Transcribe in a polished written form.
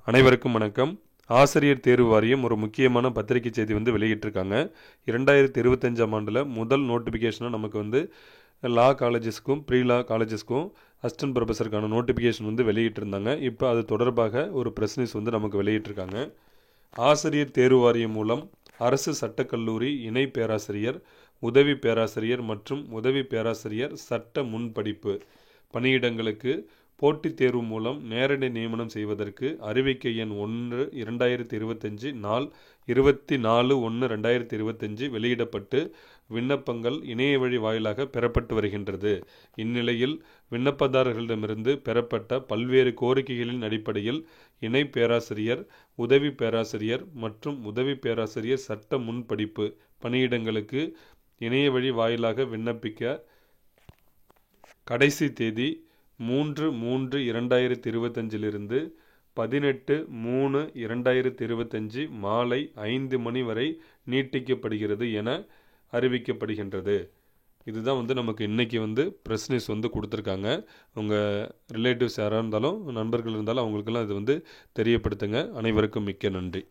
அனைவருக்கும் வணக்கம். ஆசிரியர் தேர்வு வாரியம் ஒரு முக்கியமான பத்திரிகை செய்தி வெளியிட்டிருக்காங்க. 2025ஆம் ஆண்டில் முதல் நோட்டிஃபிகேஷனாக நமக்கு லா காலேஜஸ்க்கும் ப்ரீ லா காலேஜஸ்க்கும் அசிஸ்டன்ட் ப்ரொஃபஸருக்கான நோட்டிஃபிகேஷன் வெளியிட்டிருந்தாங்க. இப்போ அது தொடர்பாக ஒரு ப்ரெஸ் நியூஸ் நமக்கு வெளியிட்டிருக்காங்க. ஆசிரியர் தேர்வு வாரியம் மூலம் அரசு சட்டக்கல்லூரி இணை பேராசிரியர், உதவி பேராசிரியர் மற்றும் உதவி பேராசிரியர் சட்ட முன்படிப்பு பணியிடங்களுக்கு போட்டித் தேர்வு மூலம் நேரடி நியமனம் செய்வதற்கு அறிவிக்கை எண் 1/2025 நாள் 24/1/2025 வெளியிடப்பட்டு விண்ணப்பங்கள் இணைய வழி வாயிலாக பெறப்பட்டு வருகின்றது. இந்நிலையில் விண்ணப்பதாரர்களிடமிருந்து பெறப்பட்ட பல்வேறு கோரிக்கைகளின் அடிப்படையில் இணை பேராசிரியர், உதவி பேராசிரியர் மற்றும் உதவி பேராசிரியர் சட்ட முன்படிப்பு பணியிடங்களுக்கு இணைய வழி வாயிலாக விண்ணப்பிக்க கடைசி தேதி 3/3/2025 18/3/2025 மாலை 5 மணி வரை நீட்டிக்கப்படுகிறது என அறிவிக்கப்படுகின்றது. இதுதான் நமக்கு இன்னைக்கு ப்ரெஸ் நியூஸ் கொடுத்துருக்காங்க. உங்கள் ரிலேட்டிவ்ஸ் யாராக இருந்தாலும், நண்பர்கள் இருந்தாலும் அவங்களுக்கெல்லாம் இது தெரியப்படுத்துங்க. அனைவருக்கும் மிக்க நன்றி.